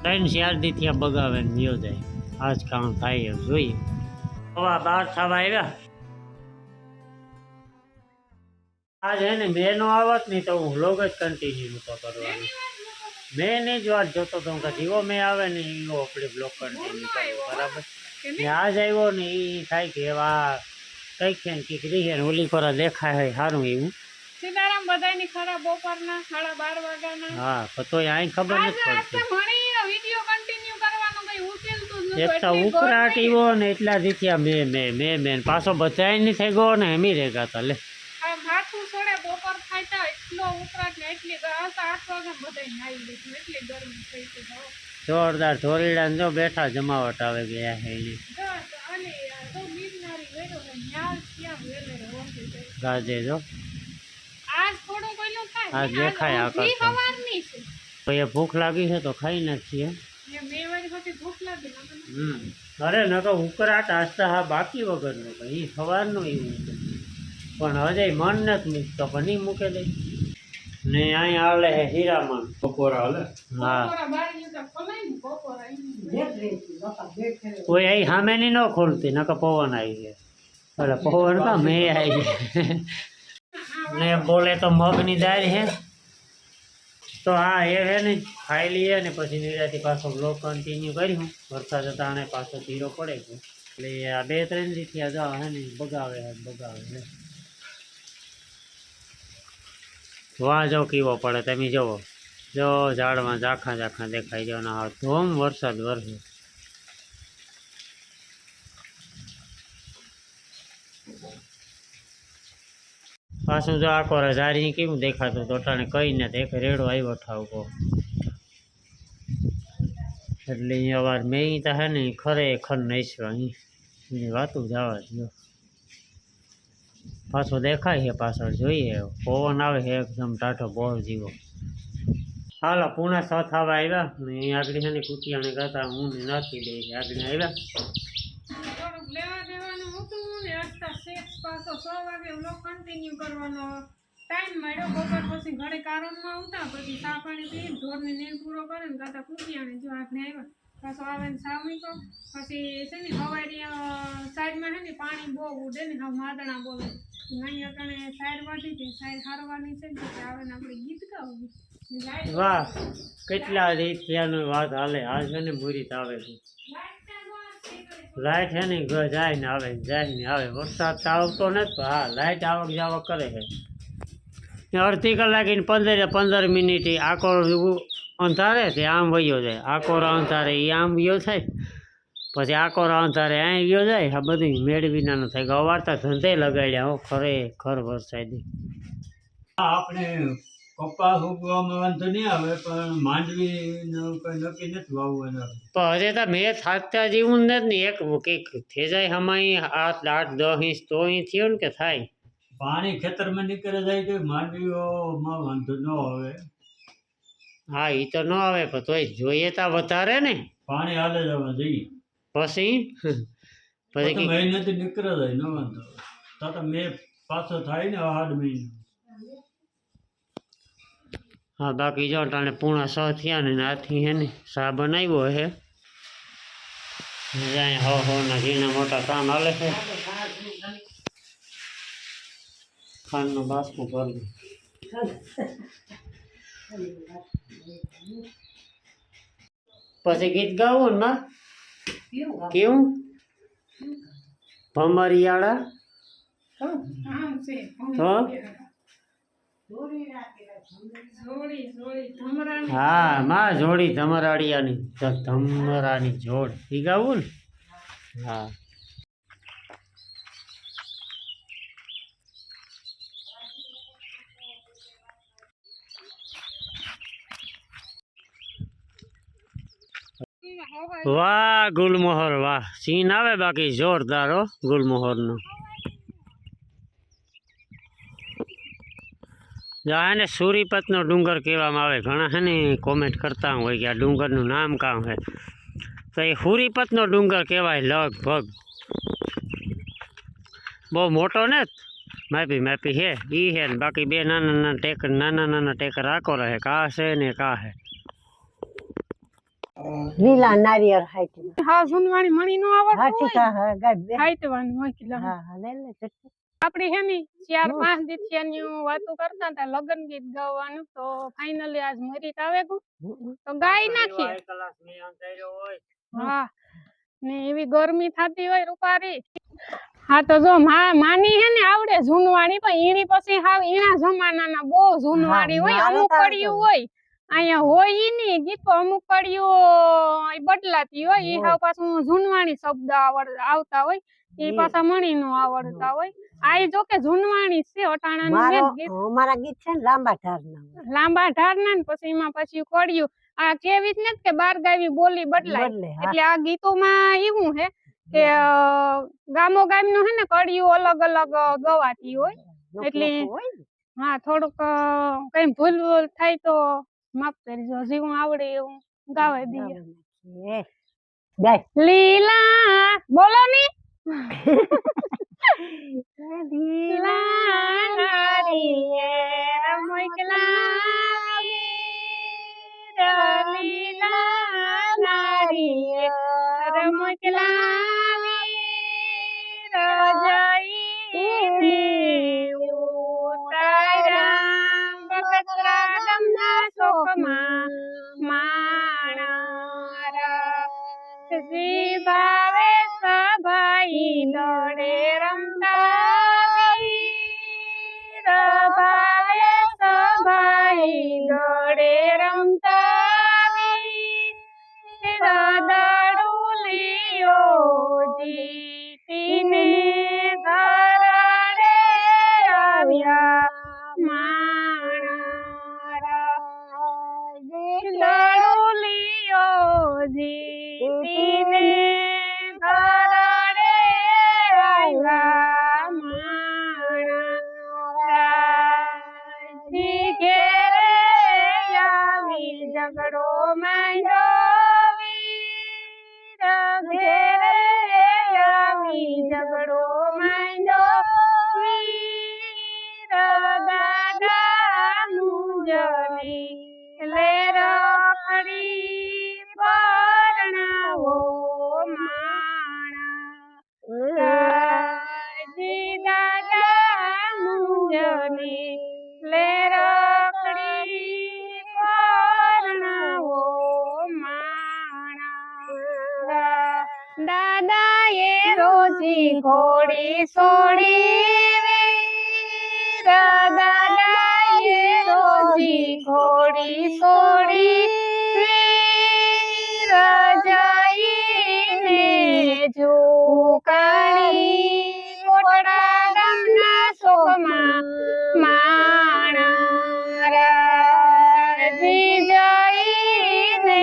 3-4 દી થયા બગાવે ને ગયો જાય. આજ કામ થાય એમ જોઈએ. હવા 12 થવા આવ્યા. આજ હે ને મેનો આવત નહીં તો હું વ્લોગ જ કન્ટિન્યુ નતો કરવાનો. મેં જ વાત જોતો તો કે જીવો મેં આવે ને એવો આપણે બ્લોગ કન્ટિન્યુ કરવો બરાબર. ને આજ આવ્યો ને એ થાય કે એવા કઈક છે ને કઈક રહી ને ઓલી પર દેખાય હોય સારું એવું. સીતારામ બધાયની ખરા બપોરના 12:30 વાગ્યાના. હા પણ તોય અહીં ખબર નથી પડતી. મણી વિડિયો કન્ટિન્યુ કરવાનું કઈ ઉકેલતું જ નતું. એક તો ઉકળાટ એવો ને એટલા દીથિયા મેં પાછો બચાય નહીં થઈ ગયો ને એમી રેગા તા લે. આ માથું છોડે બપોર ખાતા એટલો ઉકળાટ ને એટલી 8 વાગ્યા બધાય નાઈ લીધું એટલી ગરમી થઈ હતી. જોરદાર ઢોરીડા જો બેઠા જમાવટ આવે ગયા હે અને તો બીજનારી વેરો ને ન્યાલ ક્યાં વેલે રોંધી જાય. ગાજે જો આજ થોડું કોઈનું થાય. આજ દેખાય આકાશ. સવારની છે. તો એ ભૂખ લાગી છે તો ખાઈ નાખીએ. ને 2 વાગે પછી ભૂખ લાગી મને. અરે ન તો ઉકળાટ આસ્તા હા બાકી વગરનો એ સવારનું એવું છે પણ હજે મન નથી મૂકતો પણ નહીં મૂકે દે ને અહીંયા હાલે હે હીરામણ બપોરા હાલે. હા બપોરા બારી જતા ખોલાય ને બપોરા કોઈ અહીં સામેની ન ખોલતી નકર પવન આવી ગયા. એટલે પવન કા મેં આવી ગયા ને બોલે તો મગની દાળ હે તો હા એ હે ને ખાઈ લઈએ ને પછી નિરાથી પાછો બ્લોગ કન્ટિન્યુ કર્યું. વરસાદ હતા અને પાછો ધીરો પડે ગયો એટલે આ 2-3 દી થયા જાઓ હે ને બગાવે હે. વાહ જો કેવો પડે તમે જુઓ જો ઝાડમાં ઝાખા દેખાઈ જવાના હા ધોમ વરસાદ વરસે. પાછું જો આખો ઝાડી કેવું દેખાતું તો ટાણે કઈ ને એક રેડો આવ્યો ઠાવકો એટલે અહીંયા વાર મેં તો હે ને ખરેખર નહીશું એની વાતું જવા દો. પાછો દેખાય છે પાછળ જોઈએ પવન આવે છે એકદમ ટાઢો બોર જીવો. હાલો પૂણા 6 થવા આવ્યા ને આગળ છે ને કુટિયાને ગાતા હું ને નાખી દઈ આગળ આવ્યા. થોડુંક લેવા દેવાનું હતું ને અત્યારે શેષ પાછો 6 વાગે વ્લોગ કન્ટિન્યુ કરવાનો ટાઈમ મળ્યો. બપોર પછી ઘરે કારણમાં આવતા પછી ચા પાણી પી ઢોરને નીંદ પૂરો કરે ને ગાતા કુટિયાને જો આગળ આવ્યા. પાછો આવે ને સા મૂક્યો પછી છે ને હવારી સાઈડમાં છે ને પાણી બહુ ઉડે ને હા માદણા બોલે અહીંયા કણે સાઈડ વાટી હતી સાઈડ હારવાની છે ને આવે ને આપણે ગીત ગાવું. વાહ કેટલા રીતની વાત હાલે. આ છે ને મુરીત આવે છે લાઈટ છે ને જાય ને આવે વરસાદ તો આવતો નથી પણ હા લાઈટ આવક જાવક કરે છે. અડધી કલાકે 15 મિનિટ આખો અંધારે તે આમ વયો જાય આકોરા અંધારે એ આમ વયો થાય પછી આકોરા અંધારે અહીં વયો જાય. આ બધું મેળવીના ન થાય ગવારતા ધંધે લગાડ્યા હો ખરેખર વરસાદી. આપણે કપાસ ઉગવામાં વાંધો નહીં આવે પણ માંડવી કઈ નક્કી નથી વાવવાના. પણ હજે તો મેં થાકતા જેવું નથી ને એક કંઈક થઈ જાય હમાઈ 8-10 ઇંચ તો અહીં થયો ને કે થાય. પાણી ખેતરમાં નીકળે જાય તો માંડવીઓમાં વાંધો ન આવે. હા એ તો ન આવે પણ તોય જોઈએ તા વધારે ને પાણી હાલે જવા જઈએ પછી મહિનાથી નીકળે જાય ન વાંધો તો મેં પાછો થાય ને 8 મહિના. હા બાકી જો તાણે પૂણા 6 થયા ને આથી હે ને શા બનાવ્યો હે હો ના ઘીના મોટા કામ હાલે છે. ખાંડનું બાસકું ભરવું પછી ગીત ગાવું ને કેવું ભમરિયાળા હા માં જોડી ધમરાડિયાની ધમરાની જોડ એ ગાવું ને હા. વાહ ગુલમોહર વાહ સીન આવે બાકી જોરદાર હો ગુલમોહરનો. આને સુરીપતનો ડુંગર કહેવામાં આવે. ઘણા છે ને કોમેન્ટ કરતા હોય કે આ ડુંગરનું નામ કામ છે તો એ સુરીપતનો ડુંગર કહેવાય લગભગ. બહુ મોટો ને માપી છે એ છે ને બાકી 2 નાના ટેકર ટેકર આખો રહે કા છે ને કા છે. લીલા નારિયેળ હાઈટ હા જૂનવાણી મણી નો આવડતું હાથી હોય કા ગાય બે હાઈટવાનું મોકલા હા હા લે લે ચટણી. આપડી હે ને 4-5 દિવસની વાતો કરતા હતા લગ્ન ગીત ગાવાનું તો ફાઇનલી આજ મરીત આવે ગયું તો ગાઈ નાખીએ. કલાક ની અંધારો હોય હા ને એવી ગરમી થતી હોય રૂપારી. હા તો જો માની હે ને આવડે જૂનવાણી પણ એની પછી હાવ એના જમાનાના બહુ જૂનવાણી હોય મારે અમુક તો કડિયું હોય અહીંયા હોય ઈ ની ગીતો અમુક કડિયું બદલાતી હોય ઈ હાવ પાછું જૂનવાણી શબ્દ આવતા હોય ઈ પાછા મણી નો આવડતા હોય. આ જો કે જૂનવાણી છે અટાણાનું ગીત અમારા ગીત છે ને લાંબા ઢારના લાંબા ઢારના ને પછી એમાં પછી કડિયું આ કેવી જ ને કે 12 ગાવી બોલી બદલાય એટલે આ ગીતોમાં એવું હે કે ગામો ગામનું હે ને કડિયું અલગ અલગ ગવાતી હોય એટલે હા થોડુંક કઈ ભૂલ થાય તો માફ કરજો જેવું આવડે એવું ગાવા દઈએ. લીલા બોલો ની લીલા નારિયેળ મોકલાવી લીલા નારિયેળ મોકલાવી રજાઈને ઉતાર્યા બગસરા ગામના ચોકમાં માણા જી ભાવે સભાઈ દોડે રમતા ભાવે સભાઈ દોડે રમતા દાડુલિયો જીતીને ઘરડે આવ્યા દાડુલિયો જીતીને ઘરડે આવ્યા માણા ઘેરે આવી ઝઘડો માંડ્યો ઘેરે આવી ઝઘડો માંડ્યો દાદા મુંજની લે રખડી પરણાવો માણા દાદા મુંજની લે રખડી પરણાવો માણા દાદા એ રોજી ઘોડી સોડી દાદા એ રોજી ઘોડી સોડી રજાઈને ઝુકાણી કોટડા ગામના શોકમાં માણા જઈને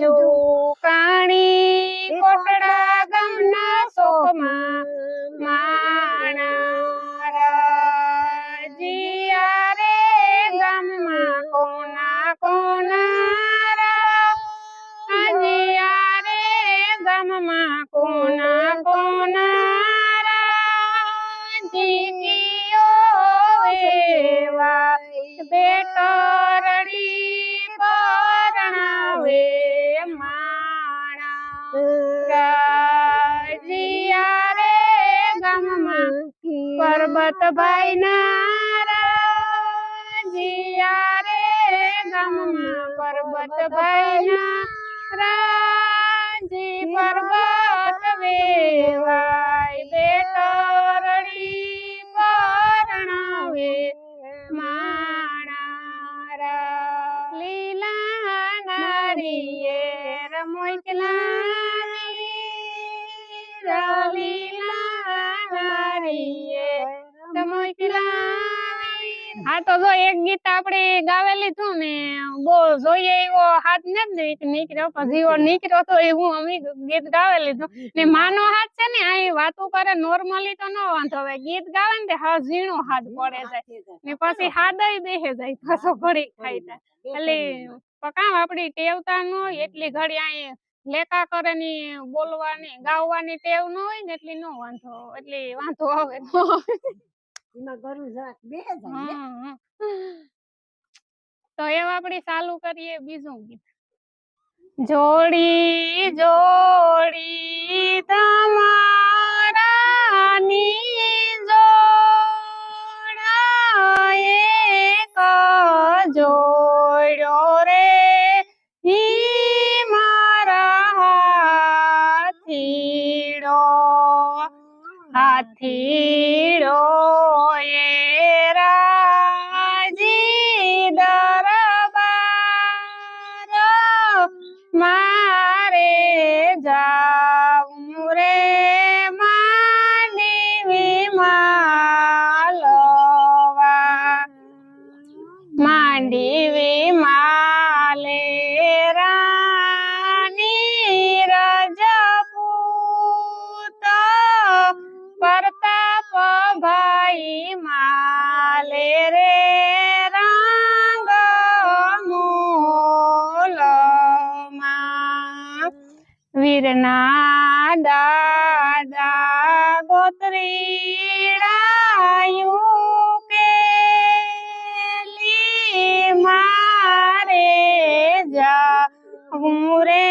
ઝુકાણી કોટડા ગામના શોકમાં માણા જીયારે ગામમાં કોના કોના જીયારે ગામમાં કોના કોના જીકીઓ એવા બેટરડી પરણાવે માણા જીયારે ગામમાં પરબતભાઈ ના જીયારે ગામમાં પરબતભાઈ ના રાજી પર્વત વેવાય બેટરડી પરણાવે માણા લીલા નારિયેળ મોકલા લીલા નારિયેળ મોકલા. હા તો જો એક ગીત આપણે ગાવી લીધું ને બહુ જોઈએ એવો હાથ નથી નીકળ્યો પણ જીવો નીકળ્યો તો એવું અમે ગીત ગાવી લીધું ને માનો હાથ છે ને આ વાતો કરે નોર્મલી તો ન વાંધો હવે ગીત ગાવે ને હા ઝીણો હાથ પડે જાય ને પછી હાદય બેહે જાય પાછો ઘડી ખાઈ જાય એટલે કામ આપડી ટેવતા ન હોય એટલી ઘડી અહીં લેખા કરે ની બોલવાની ગાવાની ટેવ ન હોય ને એટલી ન વાંધો એટલી વાંધો આવે તો એવા આપણે ચાલુ કરીએ બીજું ગીત. જોડી જોડી તમારાની જોડા એક જોડ્યો રે ઈ મારા હાથીડો એ રાજી દરબાર મારે જાવું રે માંડવી માલવા માંડવી માલે રાની રજપૂત પ્રતાપ ભાઈ માલે રે રંગ મૂલમાં વીરના દાદા ગોત્રીડાયું કેલી મારે જાવું રે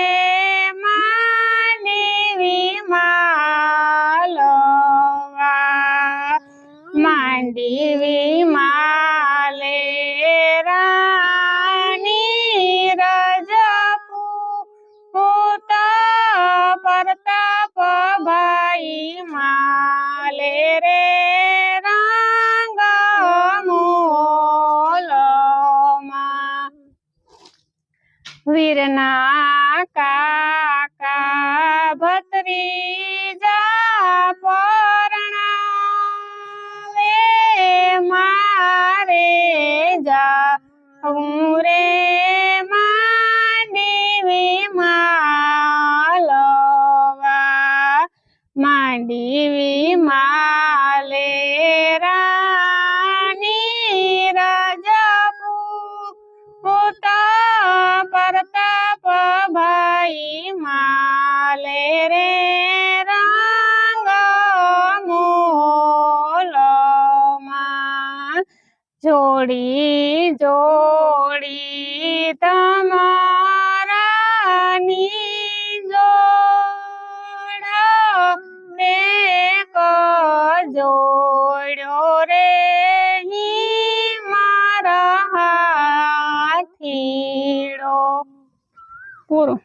માંડવી માલવા માંડવી માલે રાની રજપૂત પ્રતાપ ભાઈ માલે રે રંગ મૂલમાં વીરના કાકા ભત્રીજા પરણાવે મારે જાવું રે માંડવી માલવા માંડવી માલે રાની રજપૂત પ્રતાપ ભાઈ માલે રે રંગ મૂલમાં જોડી જોડી તમારાની જોડા એક જોડ્યો રે ઈ મારા હાથીડો પૂરું